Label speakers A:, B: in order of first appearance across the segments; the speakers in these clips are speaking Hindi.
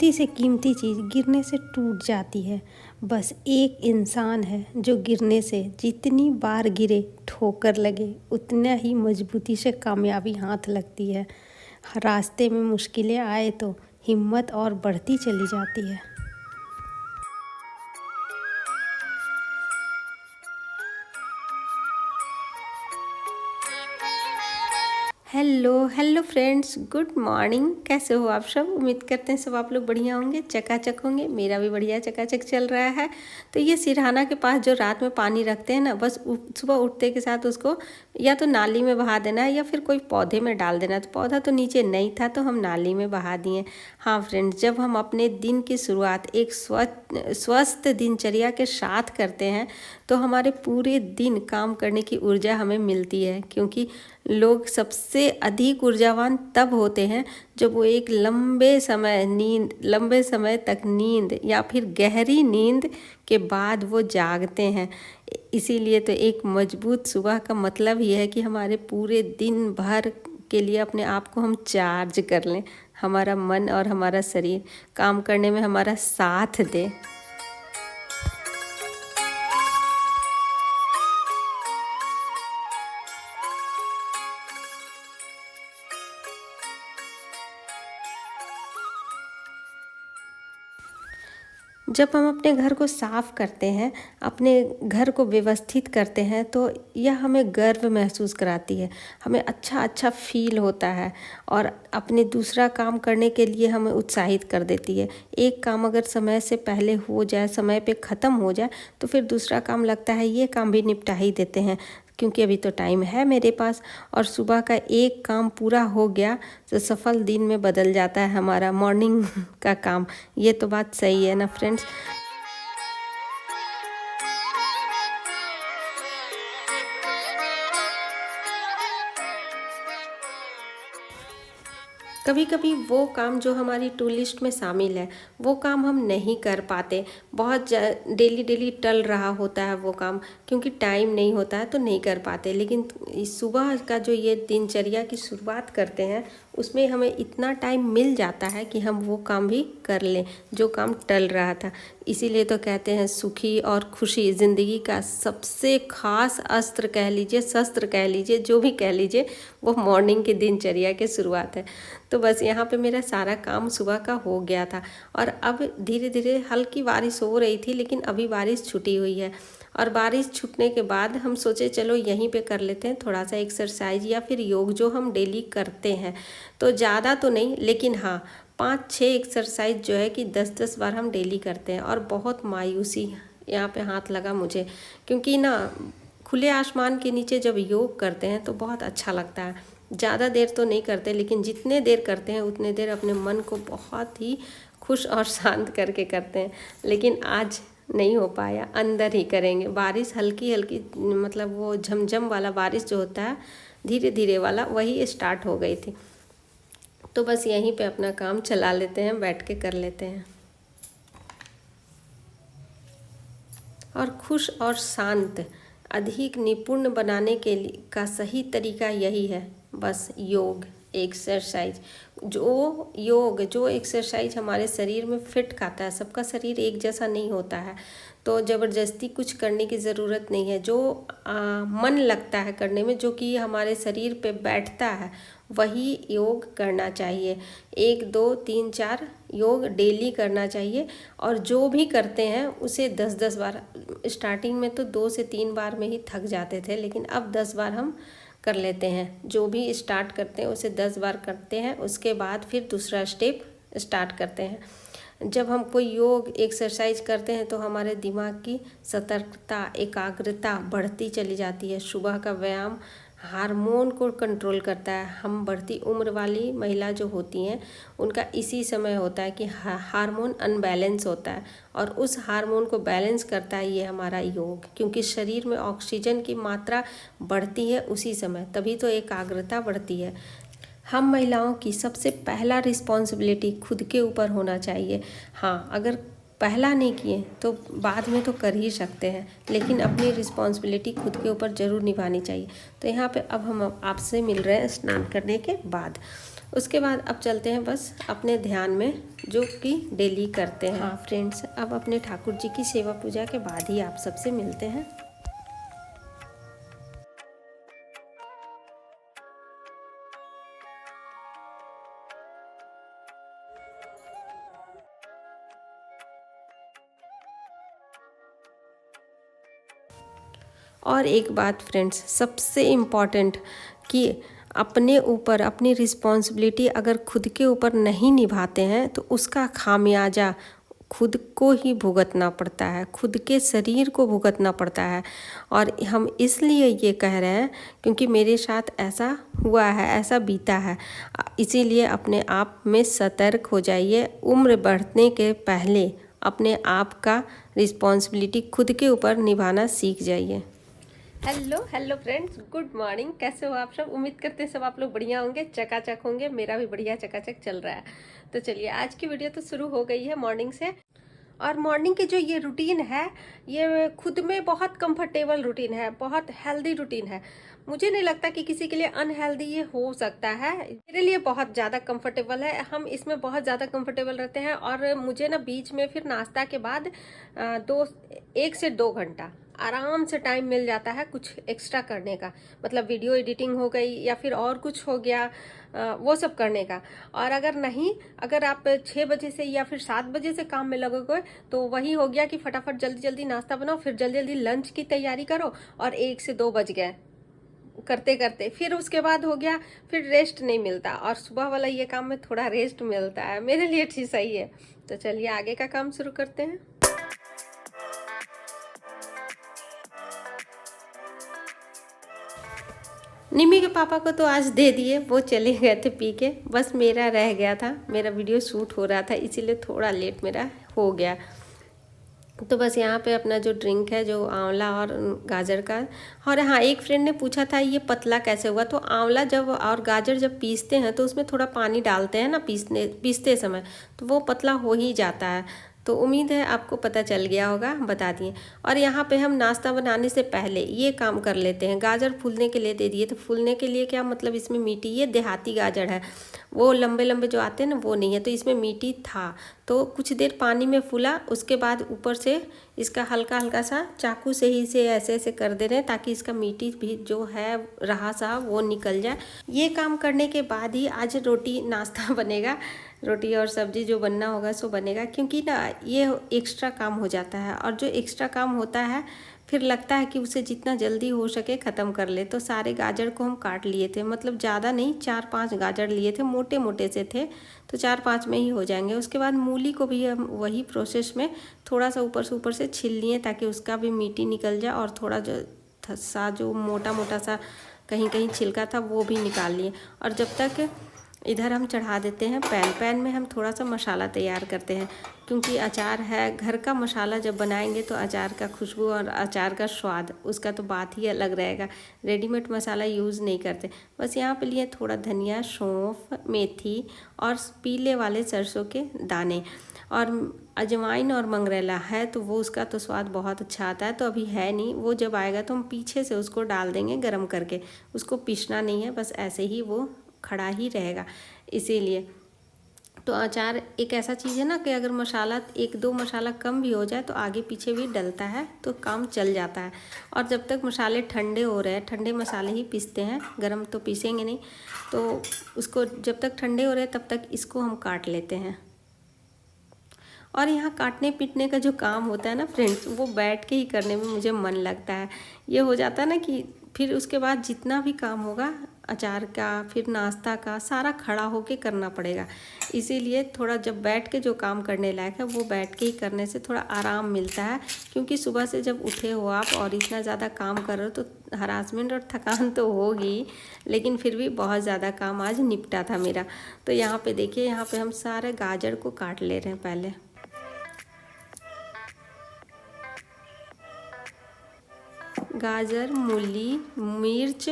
A: कीमती से कीमती चीज़ गिरने से टूट जाती है। बस एक इंसान है जो गिरने से जितनी बार गिरे ठोकर लगे उतना ही मजबूती से कामयाबी हाथ लगती है। रास्ते में मुश्किलें आए तो हिम्मत और बढ़ती चली जाती है। Hello hello friends, good morning. कैसे हो आप सब? उम्मीद करते हैं सब आप लोग बढ़िया होंगे, चकाचक होंगे। मेरा भी बढ़िया चकाचक चल रहा है। तो ये सिरहाना के पास जो रात में पानी रखते हैं ना, बस सुबह उठते के साथ उसको या तो नाली में बहा देना है या फिर कोई पौधे में डाल देना। तो पौधा तो नीचे नहीं था तो हम नाली में बहा दिए। हाँ फ्रेंड्स, जब हम अपने दिन की शुरुआत एक स्वस्थ दिनचर्या के साथ करते हैं तो हमारे पूरे दिन काम करने की ऊर्जा हमें मिलती है। क्योंकि लोग सबसे अधिक ऊर्जावान तब होते हैं जब वो एक लंबे समय तक नींद या फिर गहरी नींद के बाद वो जागते हैं। इसीलिए तो एक मजबूत सुबह का मतलब ही है कि हमारे पूरे दिन भर के लिए अपने आप को हम चार्ज कर लें, हमारा मन और हमारा शरीर काम करने में हमारा साथ दे। जब हम अपने घर को साफ़ करते हैं, अपने घर को व्यवस्थित करते हैं तो यह हमें गर्व महसूस कराती है, हमें अच्छा फील होता है और अपने दूसरा काम करने के लिए हमें उत्साहित कर देती है। एक काम अगर समय से पहले हो जाए, समय पे ख़त्म हो जाए तो फिर दूसरा काम लगता है ये काम भी निपटा ही देते हैं क्योंकि अभी तो टाइम है मेरे पास। और सुबह का एक काम पूरा हो गया तो सफल दिन में बदल जाता है हमारा मॉर्निंग का काम। ये तो बात सही है ना फ्रेंड्स। कभी कभी वो काम जो हमारी टू लिस्ट में शामिल है वो काम हम नहीं कर पाते, बहुत डेली टल रहा होता है वो काम, क्योंकि टाइम नहीं होता है तो नहीं कर पाते। लेकिन इस सुबह का जो ये दिनचर्या की शुरुआत करते हैं उसमें हमें इतना टाइम मिल जाता है कि हम वो काम भी कर लें जो काम टल रहा था। इसीलिए तो कहते हैं सुखी और खुशी ज़िंदगी का सबसे खास अस्त्र कह लीजिए, शस्त्र कह लीजिए, जो भी कह लीजिए, वो मॉर्निंग की दिनचर्या की शुरुआत है। तो बस यहाँ पे मेरा सारा काम सुबह का हो गया था और अब धीरे धीरे हल्की बारिश हो रही थी, लेकिन अभी बारिश छुटी हुई है। और बारिश छूटने के बाद हम सोचे चलो यहीं पे कर लेते हैं थोड़ा सा एक्सरसाइज या फिर योग जो हम डेली करते हैं। तो ज़्यादा तो नहीं, लेकिन हाँ 5-6 एक्सरसाइज जो है कि 10-10 बार हम डेली करते हैं। और बहुत मायूसी यहाँ पे हाथ लगा मुझे, क्योंकि ना खुले आसमान के नीचे जब योग करते हैं तो बहुत अच्छा लगता है। ज़्यादा देर तो नहीं करते, लेकिन जितने देर करते हैं उतने देर अपने मन को बहुत ही खुश और शांत करके करते हैं। लेकिन आज नहीं हो पाया, अंदर ही करेंगे। बारिश हल्की मतलब वो झमझम वाला बारिश जो होता है धीरे धीरे वाला, वही स्टार्ट हो गई थी। तो बस यहीं पे अपना काम चला लेते हैं, बैठ के कर लेते हैं। और खुश और शांत अधिक निपुण बनाने के लिए का सही तरीका यही है, बस योग एक्सरसाइज। जो एक्सरसाइज हमारे शरीर में फिट खाता है। सबका शरीर एक जैसा नहीं होता है तो ज़बरदस्ती कुछ करने की ज़रूरत नहीं है। जो मन लगता है करने में, जो कि हमारे शरीर पे बैठता है, वही योग करना चाहिए। 1 2 3 4 योग डेली करना चाहिए। और जो भी करते हैं उसे 10-10 बार, स्टार्टिंग में तो 2 से 3 बार में ही थक जाते थे, लेकिन अब 10 बार हम कर लेते हैं। जो भी स्टार्ट करते हैं उसे 10 बार करते हैं, उसके बाद फिर दूसरा स्टेप स्टार्ट करते हैं। जब हम कोई योग एक्सरसाइज करते हैं तो हमारे दिमाग की सतर्कता, एकाग्रता बढ़ती चली जाती है। सुबह का व्यायाम हार्मोन को कंट्रोल करता है। हम बढ़ती उम्र वाली महिला जो होती हैं उनका इसी समय होता है कि हार्मोन अनबैलेंस होता है, और उस हार्मोन को बैलेंस करता है ये हमारा योग। क्योंकि शरीर में ऑक्सीजन की मात्रा बढ़ती है उसी समय, तभी तो एकाग्रता बढ़ती है। हम महिलाओं की सबसे पहला रिस्पॉन्सिबिलिटी खुद के ऊपर होना चाहिए। हाँ, अगर पहला नहीं किए तो बाद में तो कर ही सकते हैं, लेकिन अपनी रिस्पॉन्सिबिलिटी खुद के ऊपर ज़रूर निभानी चाहिए। तो यहाँ पे अब हम आपसे मिल रहे हैं स्नान करने के बाद। उसके बाद अब चलते हैं बस अपने ध्यान में, जो कि डेली करते हैं। हाँ फ्रेंड्स, अब अपने ठाकुर जी की सेवा पूजा के बाद ही आप सबसे मिलते हैं। और एक बात फ्रेंड्स, सबसे इम्पॉर्टेंट कि अपने ऊपर अपनी रिस्पॉन्सिबिलिटी अगर खुद के ऊपर नहीं निभाते हैं तो उसका खामियाजा खुद को ही भुगतना पड़ता है, खुद के शरीर को भुगतना पड़ता है। और हम इसलिए ये कह रहे हैं क्योंकि मेरे साथ ऐसा हुआ है, ऐसा बीता है। इसीलिए अपने आप में सतर्क हो जाइए। उम्र बढ़ने के पहले अपने आप का रिस्पॉन्सिबिलिटी खुद के ऊपर निभाना सीख जाइए। Hello friends, good morning. कैसे हो आप सब? उम्मीद करते हैं सब आप लोग बढ़िया होंगे, चकाचक होंगे। मेरा भी बढ़िया चकाचक चल रहा है। तो चलिए, आज की वीडियो तो शुरू हो गई है मॉर्निंग से। और मॉर्निंग की जो ये रूटीन है, ये खुद में बहुत कंफर्टेबल रूटीन है, बहुत हेल्दी रूटीन है। मुझे नहीं लगता कि किसी के लिए अनहेल्दी ये हो सकता है। मेरे लिए बहुत ज़्यादा कंफर्टेबल है। हम इसमें बहुत ज़्यादा कंफर्टेबल रहते हैं। और मुझे ना बीच में फिर नाश्ता के बाद 1 से 2 घंटा आराम से टाइम मिल जाता है कुछ एक्स्ट्रा करने का। मतलब वीडियो एडिटिंग हो गई या फिर और कुछ हो गया, वो सब करने का। और अगर आप 6 बजे से या फिर 7 बजे से काम में लगोगे तो वही हो गया कि फटाफट जल्दी जल्दी नाश्ता बनाओ, फिर जल्दी जल्दी लंच की तैयारी करो, और 1 से 2 बज गए करते करते। फिर उसके बाद हो गया, फिर रेस्ट नहीं मिलता। और सुबह वाला ये काम में थोड़ा रेस्ट मिलता है, मेरे लिए ठीक सही है। तो चलिए आगे का काम शुरू करते हैं। निमी के पापा को तो आज दे दिए, वो चले गए थे पी के। बस मेरा रह गया था, मेरा वीडियो शूट हो रहा था, इसीलिए थोड़ा लेट मेरा हो गया। तो बस यहाँ पे अपना जो ड्रिंक है, जो आंवला और गाजर का। और हाँ, एक फ्रेंड ने पूछा था ये पतला कैसे हुआ। तो आंवला जब और गाजर जब पीसते हैं तो उसमें थोड़ा पानी डालते हैं ना पीसते समय, तो वो पतला हो ही जाता है। तो उम्मीद है आपको पता चल गया होगा, बता दिए। और यहाँ पे हम नाश्ता बनाने से पहले ये काम कर लेते हैं। गाजर फूलने के लिए दे दिए। तो फूलने के लिए क्या मतलब, इसमें मीठी, ये देहाती गाजर है, वो लंबे लंबे जो आते हैं ना, वो नहीं है। तो इसमें मीठी था, तो कुछ देर पानी में फूला। उसके बाद ऊपर से इसका हल्का हल्का सा चाकू से ही से ऐसे ऐसे कर दे रहे हैं, ताकि इसका मीठी भी जो है रहा सा वो निकल जाए। ये काम करने के बाद ही आज रोटी नाश्ता बनेगा। रोटी और सब्जी जो बनना होगा सो बनेगा, क्योंकि ना ये एक्स्ट्रा काम हो जाता है। और जो एक्स्ट्रा काम होता है फिर लगता है कि उसे जितना जल्दी हो सके ख़त्म कर ले। तो सारे गाजर को हम काट लिए थे, मतलब ज़्यादा नहीं, 4-5 गाजर लिए थे, मोटे मोटे से थे, तो 4-5 में ही हो जाएंगे। उसके बाद मूली को भी हम वही प्रोसेस में थोड़ा सा ऊपर से छील लिए, ताकि उसका भी मीठी निकल जाए। और थोड़ा जो मोटा मोटा सा कहीं कहीं छिलका था वो भी निकाल लिए। और जब तक इधर हम चढ़ा देते हैं पैन में हम थोड़ा सा मसाला तैयार करते हैं, क्योंकि अचार है। घर का मसाला जब बनाएंगे तो अचार का खुशबू और अचार का स्वाद, उसका तो बात ही अलग रहेगा। रेडीमेड मसाला यूज़ नहीं करते। बस यहाँ पे लिए थोड़ा धनिया, सौंफ, मेथी और पीले वाले सरसों के दाने, और अजवाइन और मंगरेला है तो वो उसका तो स्वाद बहुत अच्छा आता है। तो अभी है नहीं, वो जब आएगा तो हम पीछे से उसको डाल देंगे गरम करके। उसको पीसना नहीं है, बस ऐसे ही वो खड़ा ही रहेगा। इसीलिए तो अचार एक ऐसा चीज़ है ना कि अगर मसाला 1-2 मसाला कम भी हो जाए तो आगे पीछे भी डलता है, तो काम चल जाता है। और जब तक मसाले ठंडे हो रहे हैं, ठंडे मसाले ही पीसते हैं, गरम तो पीसेंगे नहीं। तो उसको जब तक ठंडे हो रहे हैं तब तक इसको हम काट लेते हैं। और यहाँ काटने पीटने का जो काम होता है ना फ्रेंड्स, वो बैठ के ही करने में मुझे मन लगता है। ये हो जाता है ना कि फिर उसके बाद जितना भी काम होगा अचार का, फिर नाश्ता का, सारा खड़ा होके करना पड़ेगा। इसीलिए थोड़ा जब बैठ के जो काम करने लायक है वो बैठ के ही करने से थोड़ा आराम मिलता है। क्योंकि सुबह से जब उठे हो आप और इतना ज़्यादा काम कर रहे हो तो हरासमेंट और थकान तो होगी, लेकिन फिर भी बहुत ज़्यादा काम आज निपटा था मेरा। तो यहाँ पे देखिए, यहाँ पे हम सारे गाजर को काट ले रहे हैं पहले। गाजर, मूली, मिर्च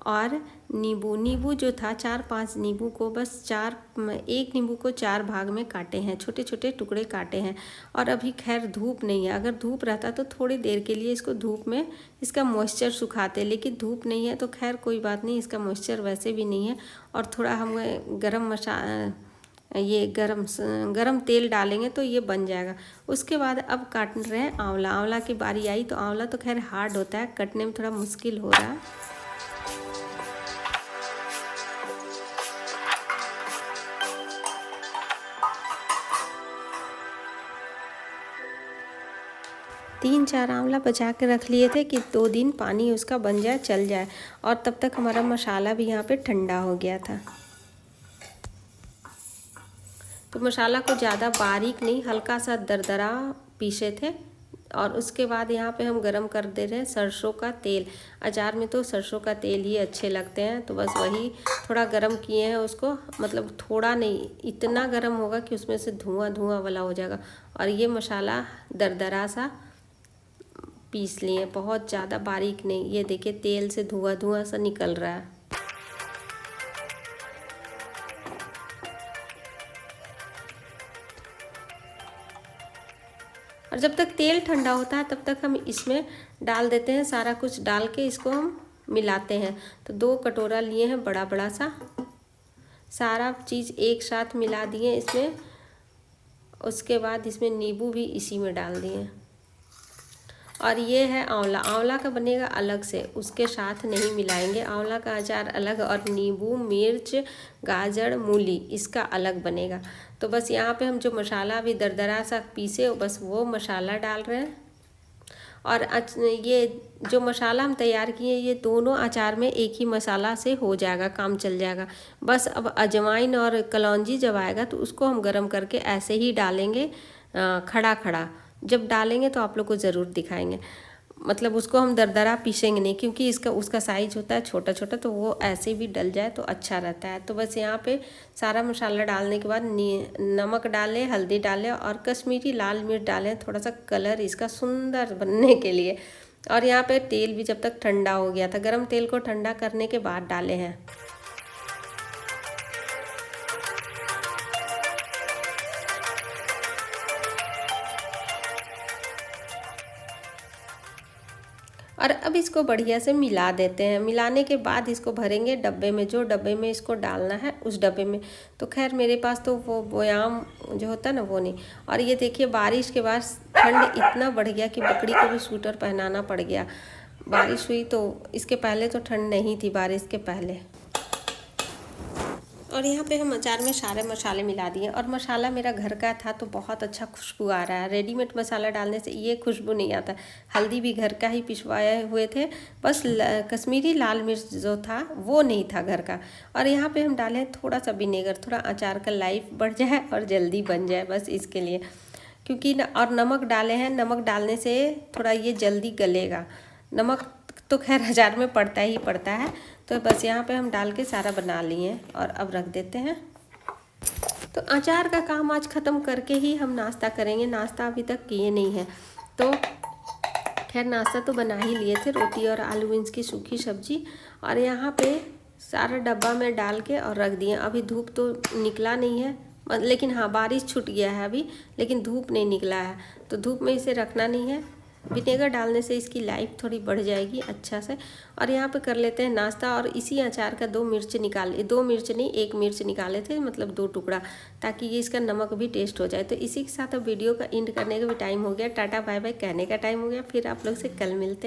A: और नींबू जो था 4-5 नींबू को बस एक नींबू को 4 भाग में काटे हैं, छोटे छोटे टुकड़े काटे हैं। और अभी खैर धूप नहीं है, अगर धूप रहता तो थोड़ी देर के लिए इसको धूप में इसका मॉइस्चर सुखाते, लेकिन धूप नहीं है तो खैर कोई बात नहीं, इसका मॉइस्चर वैसे भी नहीं है। और थोड़ा हम गरम तेल डालेंगे तो ये बन जाएगा। उसके बाद अब काट रहे हैं आंवला की बारी आई। तो आंवला तो खैर हार्ड होता है, कटने में थोड़ा मुश्किल हो रहा है। तीन चार आंवला बचा के रख लिए थे कि 2 दिन पानी उसका बन जाए, चल जाए। और तब तक हमारा मसाला भी यहाँ पे ठंडा हो गया था। तो मसाला को ज़्यादा बारीक नहीं, हल्का सा दरदरा पीसे थे। और उसके बाद यहाँ पे हम गरम कर दे रहे हैं सरसों का तेल। अचार में तो सरसों का तेल ही अच्छे लगते हैं, तो बस वही थोड़ा गरम किए हैं उसको, मतलब थोड़ा नहीं, इतना गरम होगा कि उसमें से धुआं वाला हो जाएगा। और ये मसाला दरदरा सा पीस लिए, बहुत ज़्यादा बारीक नहीं। ये देखिए तेल से धुआं सा निकल रहा है। और जब तक तेल ठंडा होता है तब तक हम इसमें डाल देते हैं, सारा कुछ डाल के इसको हम मिलाते हैं। तो 2 कटोरा लिए हैं बड़ा सा, सारा चीज़ एक साथ मिला दिए इसमें। उसके बाद इसमें नींबू भी इसी में डाल दिए। और ये है आंवला का बनेगा अलग से, उसके साथ नहीं मिलाएंगे। आंवला का अचार अलग, और नींबू, मिर्च, गाजर, मूली इसका अलग बनेगा। तो बस यहाँ पे हम जो मसाला अभी दरदरा सा पीसे, बस वो मसाला डाल रहे हैं। और ये जो मसाला हम तैयार किए, ये दोनों अचार में एक ही मसाला से हो जाएगा, काम चल जाएगा। बस अब अजवाइन और कलौंजी जब आएगा तो उसको हम गरम करके ऐसे ही डालेंगे, खड़ा जब डालेंगे तो आप लोग को ज़रूर दिखाएंगे। मतलब उसको हम दरदरा पीसेंगे नहीं, क्योंकि उसका साइज होता है छोटा, तो वो ऐसे भी डल जाए तो अच्छा रहता है। तो बस यहाँ पे सारा मसाला डालने के बाद नमक डालें, हल्दी डालें और कश्मीरी लाल मिर्च डालें, थोड़ा सा कलर इसका सुंदर बनने के लिए। और यहाँ पे तेल भी जब तक ठंडा हो गया था, गरम तेल को ठंडा करने के बाद डाले हैं। और अब इसको बढ़िया से मिला देते हैं। मिलाने के बाद इसको भरेंगे डब्बे में, जो डब्बे में इसको डालना है उस डब्बे में। तो खैर मेरे पास तो वो बयाम जो होता है ना, वो नहीं। और ये देखिए बारिश के बाद ठंड इतना बढ़ गया कि बकरी को भी स्वेटर पहनाना पड़ गया। बारिश हुई तो इसके पहले तो ठंड नहीं थी, बारिश के पहले। और यहाँ पे हम अचार में सारे मसाले मिला दिए। और मसाला मेरा घर का था तो बहुत अच्छा खुशबू आ रहा है। रेडीमेड मसाला डालने से ये खुशबू नहीं आता। हल्दी भी घर का ही पिसवाए हुए थे, बस कश्मीरी लाल मिर्च जो था वो नहीं था घर का। और यहाँ पे हम डालें थोड़ा सा विनेगर, थोड़ा अचार का लाइफ बढ़ जाए और जल्दी बन जाए, बस इसके लिए। क्योंकि और नमक डाले हैं, नमक डालने से थोड़ा ये जल्दी गलेगा। नमक तो खैर अचार में पड़ता ही पड़ता है। तो बस यहाँ पे हम डाल के सारा बना लिए और अब रख देते हैं। तो अचार का काम आज ख़त्म करके ही हम नाश्ता करेंगे। नाश्ता अभी तक किए नहीं है, तो खैर नाश्ता तो बना ही लिए थे, रोटी और आलू बीन्स की सूखी सब्जी। और यहाँ पे सारा डब्बा में डाल के और रख दिए। अभी धूप तो निकला नहीं है, लेकिन हाँ बारिश छूट गया है अभी, लेकिन धूप नहीं निकला है। तो धूप में इसे रखना नहीं है। विनेगर डालने से इसकी लाइफ थोड़ी बढ़ जाएगी अच्छा से। और यहाँ पे कर लेते हैं नाश्ता। और इसी अचार का 2 मिर्च निकाले, 2 मिर्च नहीं 1 मिर्च निकाले थे, मतलब 2 टुकड़ा, ताकि ये इसका नमक भी टेस्ट हो जाए। तो इसी के साथ अब वीडियो का एंड करने का भी टाइम हो गया। टाटा बाय बाय कहने का टाइम हो गया। फिर आप लोग से कल मिलते हैं।